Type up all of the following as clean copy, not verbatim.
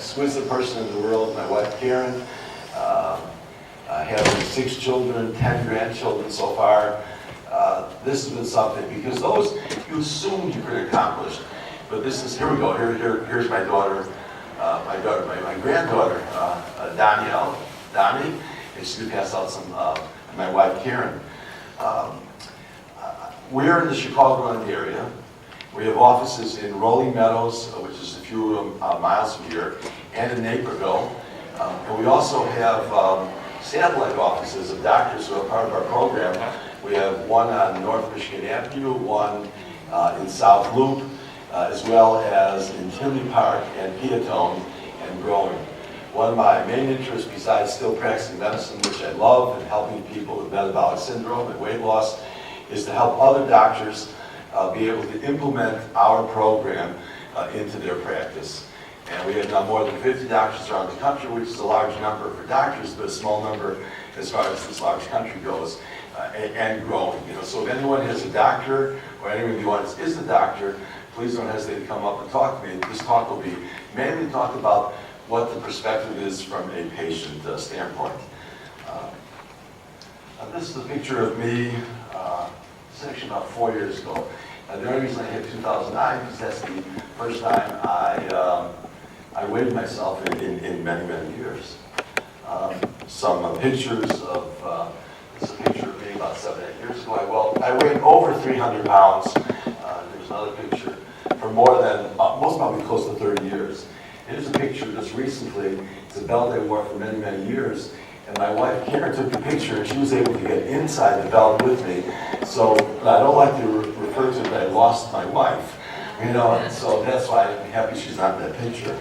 exquisite person in the world, my wife Karen. I have 6 children, 10 grandchildren so far. This has been something, because those you assumed you could accomplish. But this is, here we go, here's my daughter, my granddaughter, Donnie, and she's going to pass out some, my wife Karen. We're in the Chicagoland area. We have offices in Rolling Meadows, which is a few miles from here, and in Naperville. And we also have satellite offices of doctors who are part of our program. We have one on North Michigan Avenue, one in South Loop, as well as in Tinley Park and Peatone and growing. One of my main interests, besides still practicing medicine, which I love, and helping people with metabolic syndrome and weight loss, is to help other doctors be able to implement our program into their practice. And we have now more than 50 doctors around the country, which is a large number for doctors, but a small number as far as this large country goes, and growing. You know, so if anyone is a doctor, or anyone in the audience is a doctor, please don't hesitate to come up and talk to me. This talk will be mainly talk about what the perspective is from a patient standpoint. This is a picture of me, it's actually about 4 years ago. The only reason I hit 2009 is that's the first time I weighed myself in many, many years. Some pictures of, this is a picture of me about 7 or 8 years ago. I weighed over 300 pounds. There's another picture for more than, most probably close to 30 years. Here's a picture just recently. It's a belt I wore for many, many years. And my wife, Karen, took the picture, and she was able to get inside the belt with me. So I don't like to refer to it that I lost my wife, you know, and so that's why I'm happy she's not in that picture.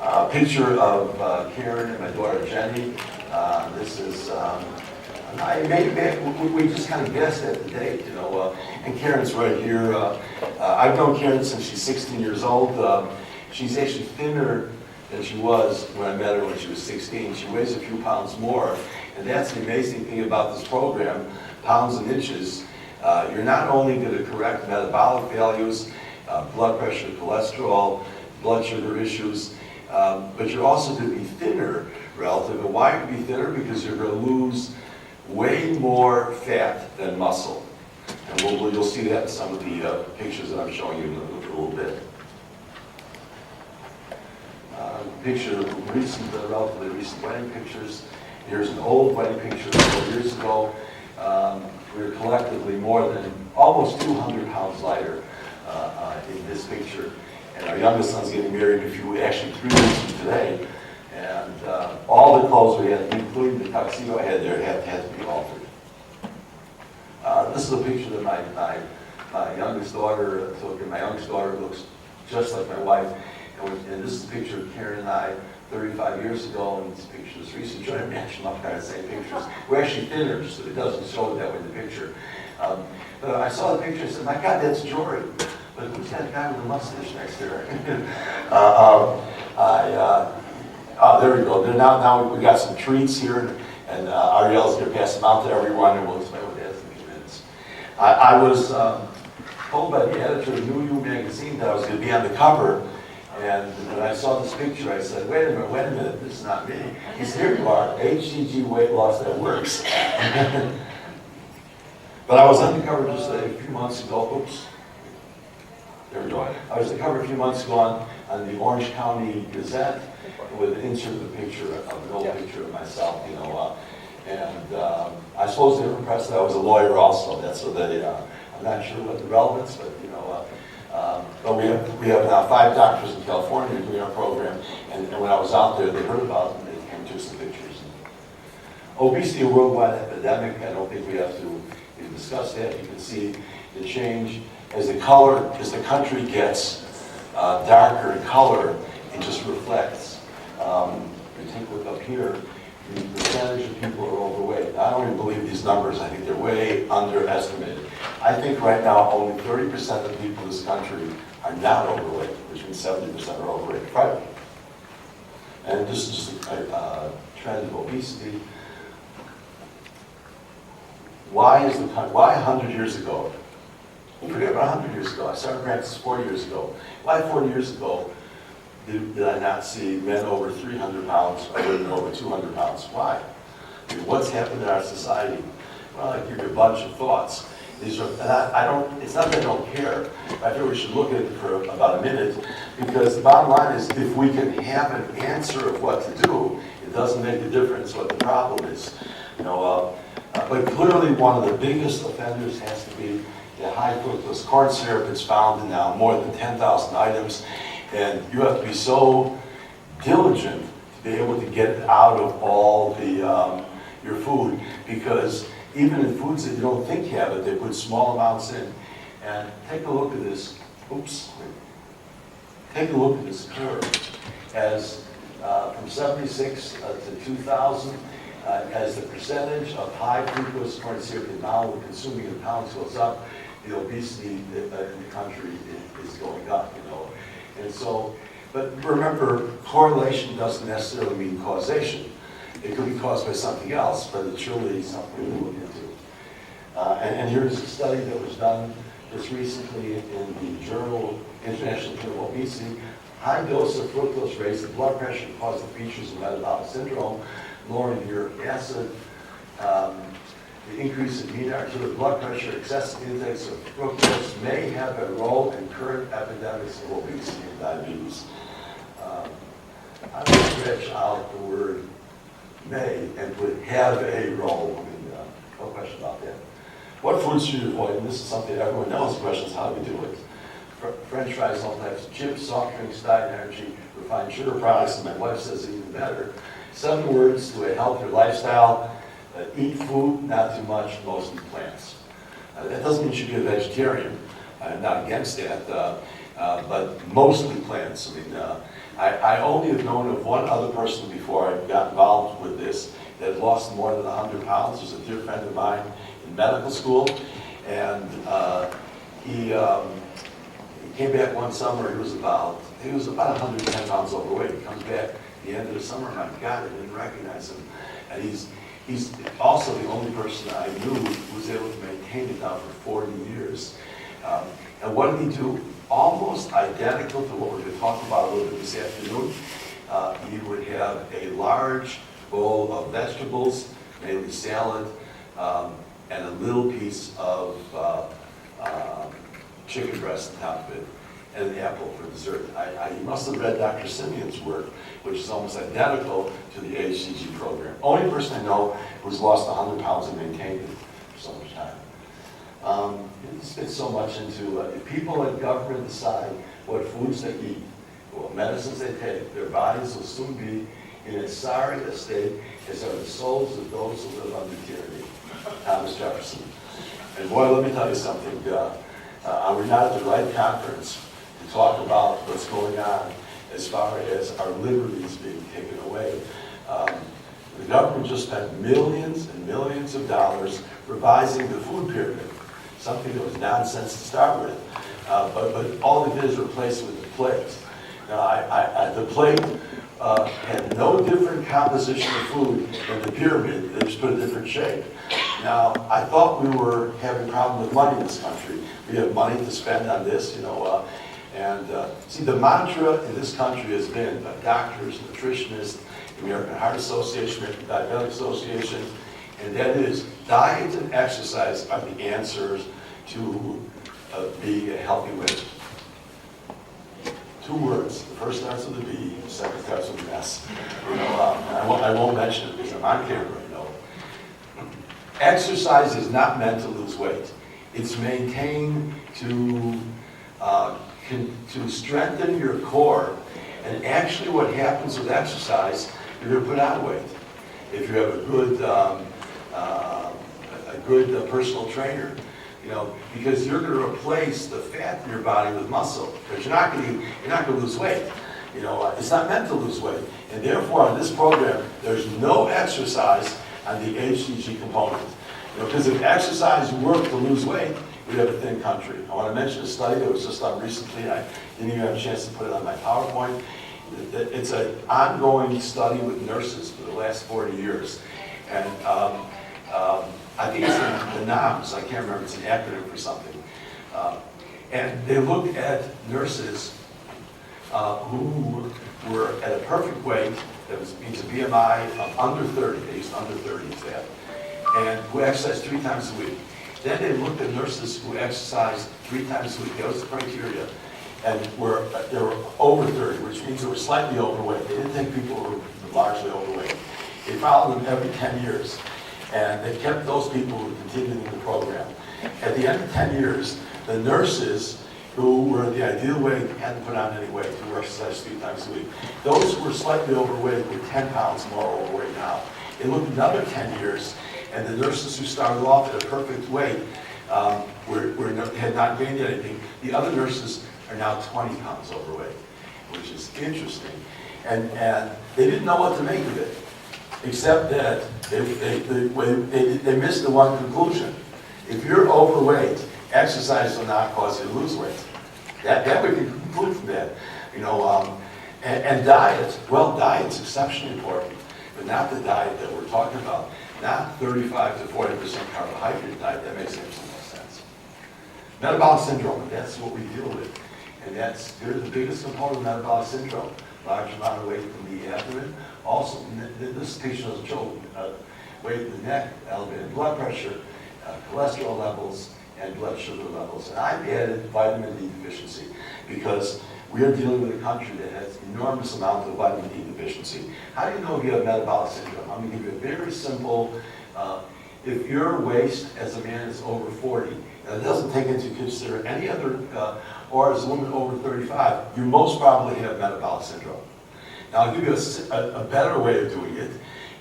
A picture of Karen and my daughter, Jenny. This is, we just kind of guessed at the date, you know, and Karen's right here. I've known Karen since she's 16 years old. She's actually thinner than she was when I met her when she was 16. She weighs a few pounds more, and that's the amazing thing about this program, pounds and inches. You're not only going to correct metabolic values, blood pressure, cholesterol, blood sugar issues, but you're also going to be thinner relative. And why be thinner? Because you're going to lose way more fat than muscle. And you'll see that in some of the pictures that I'm showing you in a little bit. Picture of recent, relatively recent wedding pictures. Here's an old wedding picture 4 years ago. We were collectively more than almost 200 pounds lighter in this picture. And our youngest son's getting married actually 3 weeks from today. And all the clothes we had, including the tuxedo I had there, had to be altered. This is a picture that my youngest daughter took, and my youngest daughter looks just like my wife. And this is a picture of Karen and I 35 years ago, and this picture is recent. Trying to match them up, kind of the same pictures. We're actually thinner, so it doesn't show it that way in the picture. But I saw the picture and said, my God, that's Jory. But who's that guy with the mustache next to her? There we go. Now we got some treats here, and Ariel's going to pass them out to everyone, and we'll explain what that is in a few minutes. I was told by the editor of New You magazine that I was going to be on the cover. And when I saw this picture, I said, wait a minute, this is not me. He said, here you are, HCG weight loss that works. But I was on the cover just a few months ago. Oops. There we go. I was on the cover a few months ago on the Orange County Gazette with an insert of a picture, of an old picture of myself, you know. I suppose they were impressed that I was a lawyer also. That's so they, I'm not sure what the relevance, but you know. But we have now 5 doctors in California doing our program, and when I was out there, they heard about it, and they came and took some pictures. Obesity, a worldwide epidemic. I don't think we have to discuss that. You can see the change as the country gets darker in color. It just reflects. You take a look up here. The percentage of people who are overweight. I don't even believe these numbers. I think they're way underestimated. I think right now only 30% of people in this country are not overweight, which means 70% are overweight. Right? And this is just a trend of obesity. Why 100 years ago? Forget about 100 years ago. I started practice 40 years ago. Why 40 years ago? did I not see men over 300 pounds or women over 200 pounds? Why? I mean, what's happened in our society? Well, I give you a bunch of thoughts. These are, and I don't, it's not that I don't care. I feel we should look at it for about a minute, because the bottom line is if we can have an answer of what to do, it doesn't make a difference what the problem is. You know, but clearly one of the biggest offenders has to be the high fructose corn syrup. It's found in now more than 10,000 items, and you have to be so diligent to be able to get it out of all the your food, because even in foods that you don't think have it, they put small amounts in. And take a look at this. Oops. Take a look at this curve. As from 76 to 2000, as the percentage of high fructose corn syrup that now we're consuming in pounds goes up, the obesity in the country is going up, you know. And so, but remember, correlation doesn't necessarily mean causation. It could be caused by something else, but it's surely something to look into. And here's a study that was done just recently in the journal, International Journal of Obesity. High dose of fructose raised the blood pressure and caused the features of metabolic syndrome, lowering uric acid, the increase in mean arterial blood pressure, excessive intakes of fructose may have a role in current epidemics of obesity and diabetes. I'm going to stretch out the word may and would have a role. I mean, no question about that. What foods should you avoid? And this is something everyone knows. The question is, how do we do it? French fries, all types of chips, soft drinks, diet energy, refined sugar products, and my wife says even better. 7 words to a healthier lifestyle. Eat food, not too much, mostly plants. That doesn't mean you should be a vegetarian. I'm not against that, but mostly plants. I mean, I only have known of one other person before I got involved with this that lost more than 100 pounds. He was a dear friend of mine in medical school, and he came back one summer. He was about 110 pounds overweight. He comes back at the end of the summer, and my God, I didn't recognize him. And he's also the only person I knew who was able to maintain it now for 40 years. And what did he do? Almost identical to what we're going to talk about a little bit this afternoon. He would have a large bowl of vegetables, mainly salad, and a little piece of chicken breast on top of it, and an apple for dessert. He must have read Dr. Simeon's work, which is almost identical to the HCG program. Only person I know who's lost 100 pounds and maintained it for so much time. It's so much into, if people at government decide what foods they eat, what medicines they take, their bodies will soon be in as sorry a state as are the souls of those who live under tyranny. Thomas Jefferson. And boy, let me tell you something. We're not at the right conference to talk about what's going on as far as our liberties being taken away. The government just spent millions and millions of dollars revising the food pyramid, something that was nonsense to start with. But all they did is replace it with the plate. Now, the plate had no different composition of food than the pyramid. They just put a different shape. Now, I thought we were having a problem with money in this country. We have money to spend on this, you know. See, the mantra in this country has been doctors, nutritionists, American Heart Association, American Diabetic Association, and that is diet and exercise are the answers to be a healthy weight. 2 words. The first starts with a B, the second starts with an S. You know, I won't mention it because I'm on camera, you know. Exercise is not meant to lose weight. It's maintained to strengthen your core. And actually what happens with exercise, you're going to put on weight. If you have a good personal trainer, you know, because you're going to replace the fat in your body with muscle, because you're not going to lose weight. You know, it's not meant to lose weight, and therefore on this program there's no exercise on the HCG component. You know, because if exercise worked to lose weight, we'd have a thin country. I want to mention a study that was just done recently. I didn't even have a chance to put it on my PowerPoint. It's an ongoing study with nurses for the last 40 years, and I think it's the NAMS, I can't remember, it's an acronym for something. And they looked at nurses who were at a perfect weight, that means a BMI of under 30, they used under 30 as that, and who exercised 3 times a week. Then they looked at nurses who exercised 3 times a week, that was the criteria, and they were over 30, which means they were slightly overweight. They didn't think people were largely overweight. They followed them every 10 years, and they kept those people who continued in the program. At the end of 10 years, the nurses who were the ideal weight hadn't put on any weight, who exercised 3 times a week. Those who were slightly overweight were 10 pounds more overweight now. It looked another 10 years, and the nurses who started off at a perfect weight had not gained anything. The other nurses are now 20 pounds overweight, which is interesting. And they didn't know what to make of it, except that they missed the one conclusion. If you're overweight, exercise will not cause you to lose weight. That we can conclude from that. You know, and diet, well, diet's exceptionally important, but not the diet that we're talking about. Not 35 to 40% carbohydrate diet. That makes absolutely no sense. Metabolic syndrome, that's what we deal with. And they're the biggest component of metabolic syndrome. Large amount of weight in the abdomen. Also, this patient has children, weight in the neck, elevated blood pressure, cholesterol levels, and blood sugar levels. And I've added vitamin D deficiency because we are dealing with a country that has enormous amount of vitamin D deficiency. How do you know if you have metabolic syndrome? I'm going to give you a very simple, if your waist as a man is over 40, and it doesn't take into consider any other, or as a woman over 35, you most probably have metabolic syndrome. Now I'll give you a better way of doing it,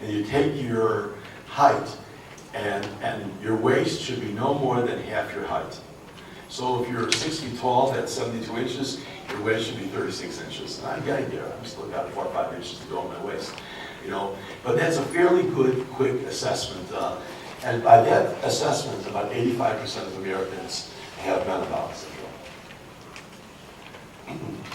and you take your height, and your waist should be no more than half your height. So if you're 6 feet tall, that's 72 inches, your waist should be 36 inches. And I get there, I've still got 4 or 5 inches to go on my waist. You know, but that's a fairly good, quick assessment. And by that assessment, about 85% of Americans have metabolic syndrome.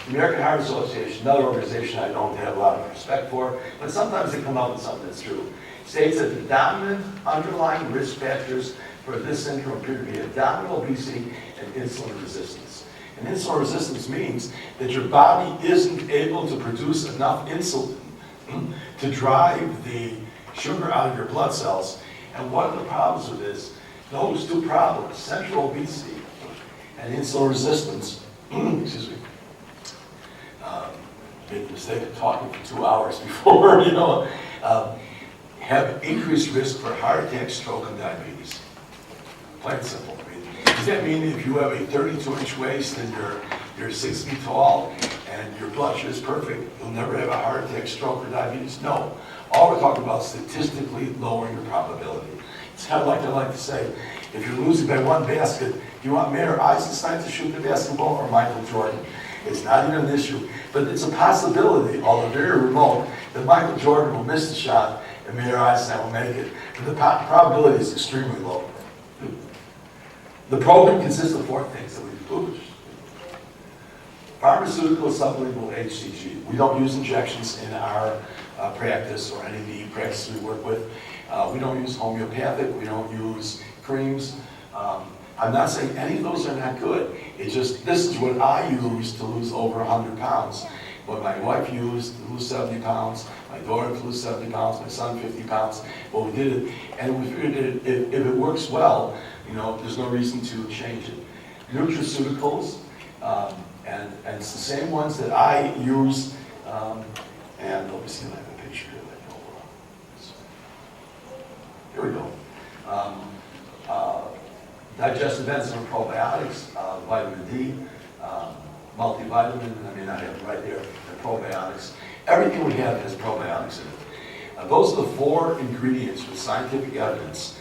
The American Heart Association, another organization I don't have a lot of respect for, but sometimes they come up with something that's true, states that the dominant underlying risk factors for this syndrome appear to be abdominal obesity and insulin resistance. And insulin resistance means that your body isn't able to produce enough insulin to drive the sugar out of your blood cells. And one of the problems with this, those 2 problems, central obesity and insulin resistance, excuse me, made the mistake of talking for 2 hours before, you know, have increased risk for heart attack, stroke, and diabetes. Plain and simple. I mean, does that mean if you have a 32-inch waist and you're 6 feet tall and your blood sugar is perfect, you'll never have a heart attack, stroke, or diabetes? No. All we're talking about is statistically lowering your probability. It's kind of like I like to say, if you're losing by 1 basket, do you want Mayor Eisenstein to shoot the basketball or Michael Jordan? It's not even an issue, but it's a possibility, although very remote, that Michael Jordan will miss the shot and Mayor Eisenstein will make it. But the probability is extremely low. The program consists of 4 things that we've published. Pharmaceutical sublingual HCG. We don't use injections in our practice or any of the practices we work with. We don't use homeopathic. We don't use creams. I'm not saying any of those are not good. It's just, this is what I use to lose over 100 pounds. What my wife used to lose 70 pounds, my daughter to lose 70 pounds, my son 50 pounds. Well, we did it, and we figured if it works well, you know, there's no reason to change it. Nutraceuticals, and it's the same ones that I use, and let me see if I have a picture here. Here we go. Digestive enzyme probiotics, vitamin D, multivitamin, I mean, I have it right there, the probiotics. Everything we have has probiotics in it. Those are the 4 ingredients with scientific evidence